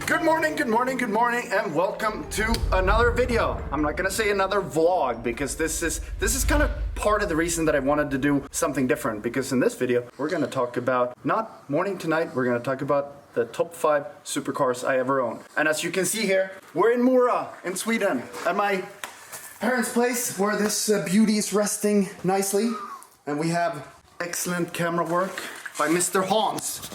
Good morning, and welcome to another video. I'm not gonna say another vlog because this is kind of part of the reason that I wanted to do something different, because in this video we're gonna talk about not morning to night, we're gonna talk about the top 5 supercars I ever owned. And as you can see here, we're in Mora in Sweden at my parents' place where this beauty is resting nicely, and we have excellent camera work by Mr. Hans.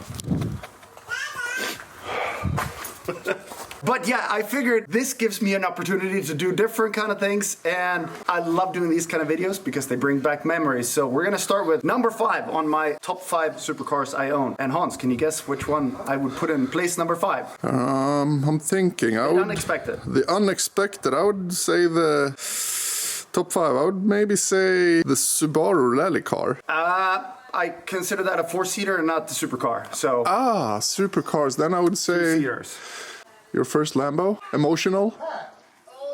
But yeah, I figured this gives me an opportunity to do different kind of things, and I love doing these kind of videos because they bring back memories. So we're gonna start with number 5 on my top 5 supercars I own. And Hans, can you guess which one I would put in place number 5? I'm thinking. Unexpected. The unexpected. I would say the top 5. I would maybe say the Subaru rally car. I consider that a 4-seater and not the supercar. So supercars. Then I would say 2-seaters. Your first Lambo. Emotional.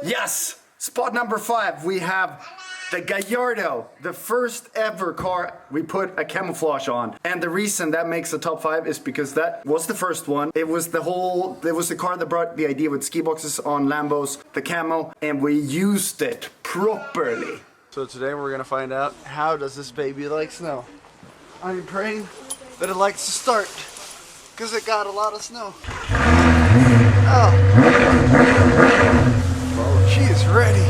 Yes! Spot number 5, we have the Gallardo, the first ever car we put a camouflage on. And the reason that makes the top 5 is because that was the first one. It was the car that brought the idea with ski boxes on Lambos, the camo, and we used it properly. So today we're gonna find out, how does this baby like snow? I'm praying that it likes to start, because it got a lot of snow. Oh, she is ready.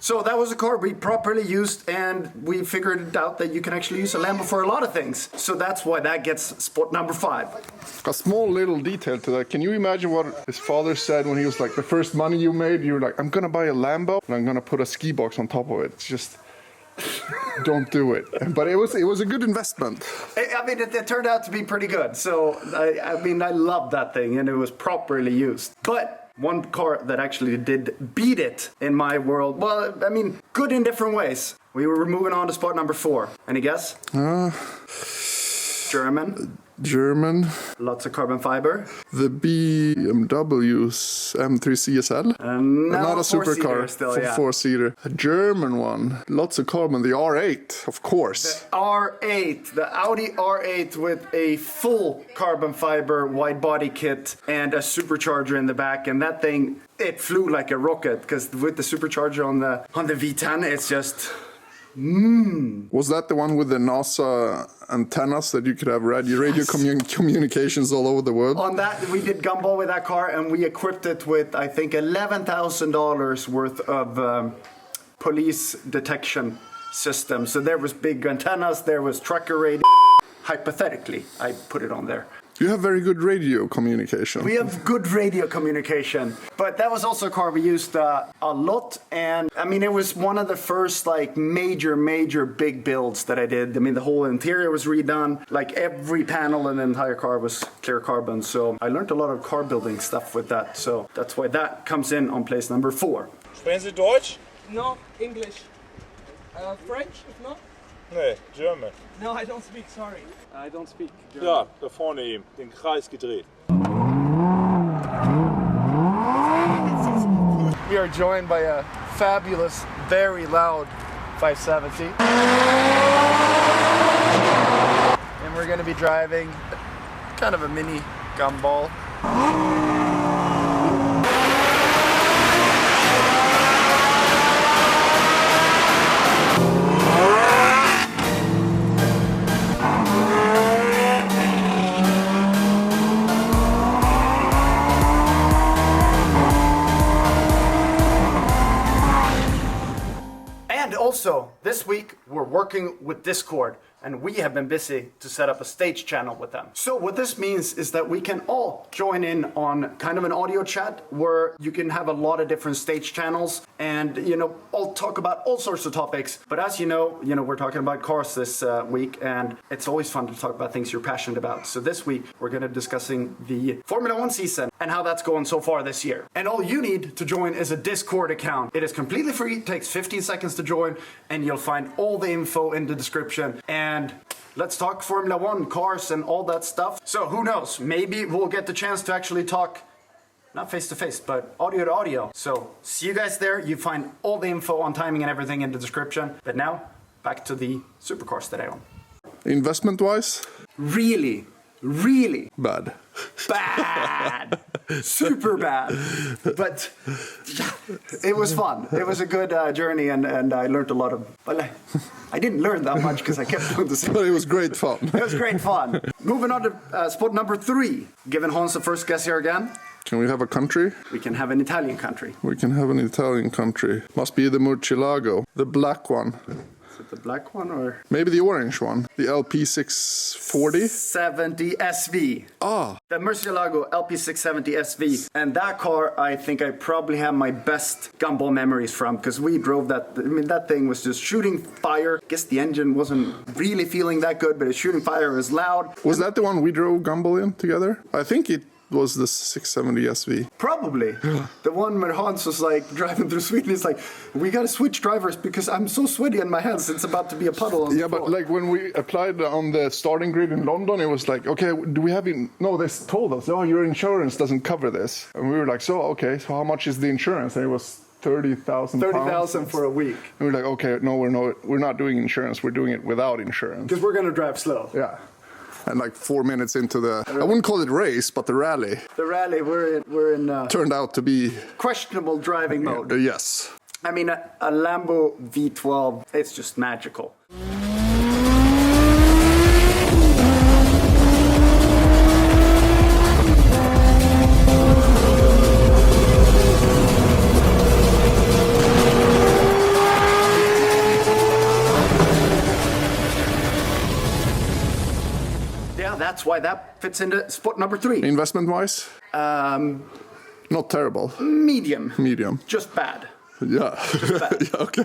So that was a car we properly used, and we figured out that you can actually use a Lambo for a lot of things. So that's why that gets spot number 5. A small little detail to that. Can you imagine what his father said when he was like, the first money you made, you were like, I'm gonna buy a Lambo and I'm gonna put a ski box on top of it. It's just, don't do it. But it was a good investment. I mean, it turned out to be pretty good. So, I mean, I loved that thing, and it was properly used. But one car that actually did beat it in my world, well, I mean, good in different ways. We were moving on to spot number 4. Any guess? German. Lots of carbon fiber. The BMW's M3 CSL. Not a supercar. Still, for 4-seater. A German one. Lots of carbon. The R8, of course. The R8. The Audi R8 with a full carbon fiber wide body kit and a supercharger in the back. And that thing, it flew like a rocket, because with the supercharger on the V10, it's just... Was that the one with the NASA antennas that you could have radio communications all over the world? On that, we did gumball with that car, and we equipped it with, I think, $11,000 worth of police detection system. So there was big antennas, there was tracker radio. Hypothetically, I put it on there. You have very good radio communication. We have good radio communication, but that was also a car we used a lot, and I mean, it was one of the first like major big builds that I did. I mean, the whole interior was redone, like every panel in the entire car was clear carbon, so I learned a lot of car building stuff with that, so that's why that comes in on place number 4. Sprechen Sie Deutsch? No, English. French, if not? Nee, German. No, I don't speak, sorry. I don't speak German. Ja, da vorne eben, den Kreis gedreht. We are joined by a fabulous, very loud 570. And we're gonna be driving kind of a mini gumball. Also, this week we're working with Discord, and we have been busy to set up a stage channel with them. So what this means is that we can all join in on kind of an audio chat where you can have a lot of different stage channels and, you know, all talk about all sorts of topics. But as you know, we're talking about cars this week, and it's always fun to talk about things you're passionate about. So this week we're going to be discussing the Formula 1 season and how that's going so far this year. And all you need to join is a Discord account. It is completely free, takes 15 seconds to join, and you'll find all the info in the description. And Let's talk Formula One, cars, and all that stuff. So who knows? Maybe we'll get the chance to actually talk, not face to face, but audio to audio. So see you guys there. You find all the info on timing and everything in the description. But now, back to the Supercars that I own. Investment-wise? Really Bad. Super bad. But yeah, it was fun. It was a good journey, and I learned a lot of, well, I didn't learn that much because I kept doing the same. But it was great fun. It was great fun. Moving on to spot number 3. Giving Hans the first guess here again. Can we have a country? We can have an Italian country. We can have an Italian country. Must be the Murcielago, the black one. Is it the black one or? Maybe the orange one, the LP640? 70 SV. Ah, The Murcielago LP670 SV. And that car, I think I probably have my best gumball memories from, because we drove that. I mean, that thing was just shooting fire. Guess the engine wasn't really feeling that good, but it's shooting fire. It was loud. was that the one we drove Gumball in together? I think it was the 670 SV. Probably. The one where Hans was like driving through Sweden. He's like, we gotta switch drivers because I'm so sweaty on my hands. It's about to be a puddle on the Yeah, floor. but like when we applied on the starting grid in London, it was like, okay, do we have no, they told us, oh, your insurance doesn't cover this. And we were like, so, okay, so how much is the insurance? And it was 30,000 pounds. 30,000 for a week. And we were like, okay, no, we're not doing insurance. We're doing it without insurance. Because we're gonna drive slow. Yeah. And like 4 minutes into the, I wouldn't call it race, but the rally The rally, we're in turned out to be, questionable driving mode. yes. I mean, a Lambo V12, it's just magical. Yeah, that's why that fits into spot number 3. Investment-wise? Not terrible. Medium. Medium. Just bad. Yeah. Yeah, okay.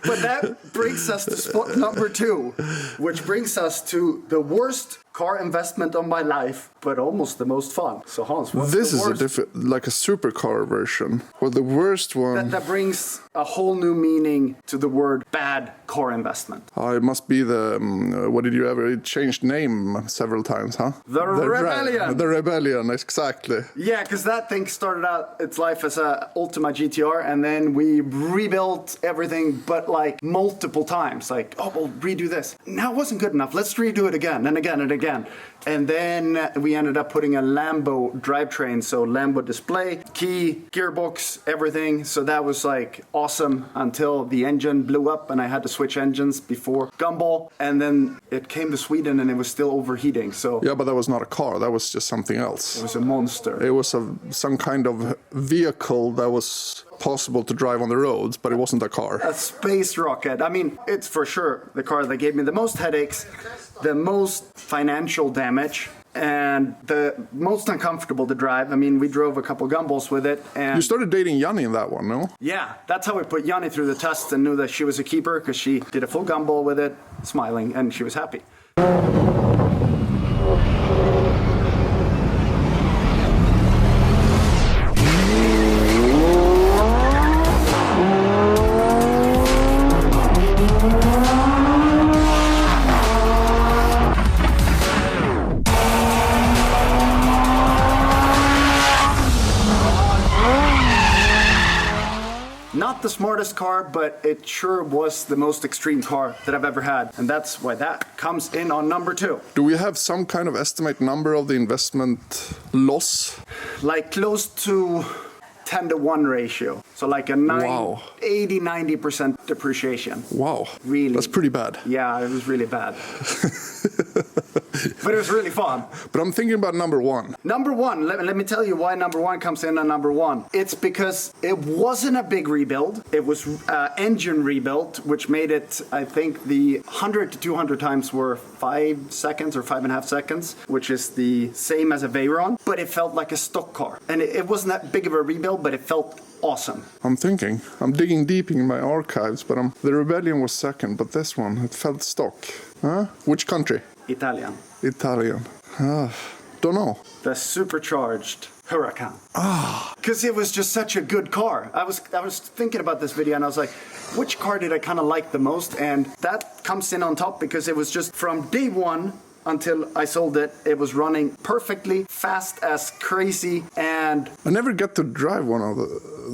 But that brings us to spot number 2, which brings us to the worst car investment of my life, but almost the most fun. So Hans, what's This the is worst? like a supercar version. Well, the worst one. That brings a whole new meaning to the word bad car investment. It must be the. What did you ever? It changed name several times, huh? The Rebellion. The Rebellion, exactly. Yeah, because that thing started out its life as a Ultima GTR, and then we rebuilt everything, but like multiple times. Like, oh, we'll redo this. Now it wasn't good enough. Let's redo it again and again and again. And then we ended up putting a Lambo drivetrain, so Lambo display, key, gearbox, everything. So that was like awesome until the engine blew up and I had to switch engines before Gumball. And then it came to Sweden and it was still overheating. So Yeah, but that was not a car. That was just something else. it was a monster. It was some kind of vehicle that was possible to drive on the roads, but it wasn't a car. A space rocket. I mean, it's for sure the car that gave me the most headaches, the most financial damage, and the most uncomfortable to drive. I mean, we drove a couple Gumballs with it, and You started dating Yanni in that one, no? yeah, that's how we put Yanni through the tests and knew that she was a keeper because she did a full Gumball with it, smiling, and she was happy. Not the smartest car, but it sure was the most extreme car that I've ever had. And that's why that comes in on number 2. Do we have some kind of estimate number of the investment loss? Like close to 10-to-1 ratio. So like a Wow. 80-90% depreciation. Wow. Really? That's pretty bad. Yeah, it was really bad. But it was really fun. But I'm thinking about number 1. Number 1, let me tell you why number 1 comes in on number 1. It's because it wasn't a big rebuild. It was engine rebuilt, which made it, I think, the 100 to 200 times were 5 seconds or 5.5 seconds, which is the same as a Veyron, but it felt like a stock car. And it wasn't that big of a rebuild, but it felt awesome. I'm digging deep in my archives, but the Rebellion was second, but this one, it felt stock. Huh? Which country? Italian. Italian. Don't know. The supercharged Huracan. Because it was just such a good car. I was thinking about this video and I was like, which car did I kind of like the most? And that comes in on top because it was just from day one until I sold it, it was running perfectly, fast as crazy, and I never get to drive one of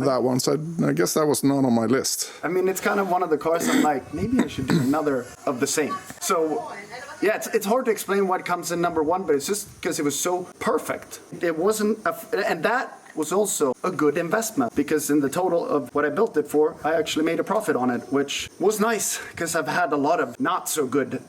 that one, so I guess that was not on my list. I mean, it's kind of one of the cars I'm like, maybe I should do another of the same. So, yeah, it's hard to explain what comes in number one, but it's just because it was so perfect. It wasn't, and that was also a good investment because in the total of what I built it for, I actually made a profit on it, which was nice because I've had a lot of not so good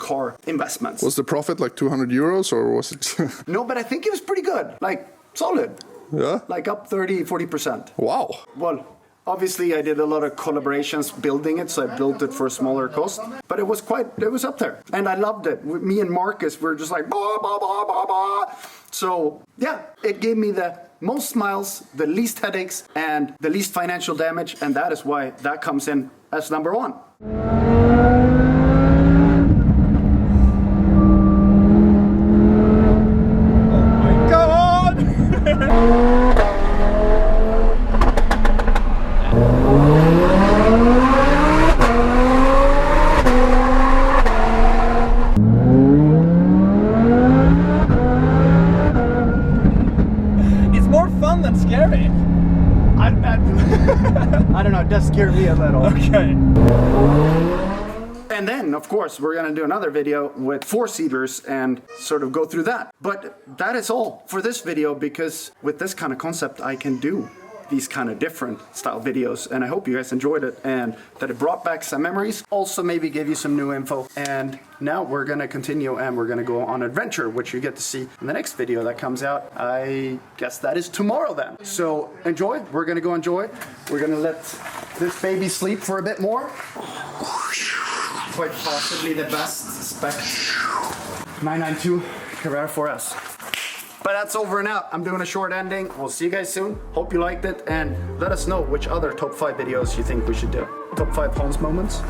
car investments. Was the profit like 200 euros or was it? No, but I think it was pretty good, like solid. Yeah? Like up 30-40%. Wow. Well, obviously I did a lot of collaborations building it, so I built it for a smaller cost. But it was up there. And I loved it. Me and Marcus were just like, bah, bah, bah, bah, bah. So, yeah, it gave me the most smiles, the least headaches, and the least financial damage. And that is why that comes in as number one. Scary. I don't know, it does scare me a little. Okay. And then, of course, we're gonna do another video with 4-seaters and sort of go through that. But that is all for this video because with this kind of concept, I can do these kind of different style videos, and I hope you guys enjoyed it and that it brought back some memories, also maybe gave you some new info. And now we're gonna continue and we're gonna go on adventure, which you get to see in the next video that comes out. I guess that is tomorrow then. So enjoy, we're gonna go enjoy. We're gonna let this baby sleep for a bit more. Quite possibly the best spec 992 Carrera 4S. But that's over and out. I'm doing a short ending. We'll see you guys soon. Hope you liked it, and let us know which other top 5 videos you think we should do. Top 5 Hans moments.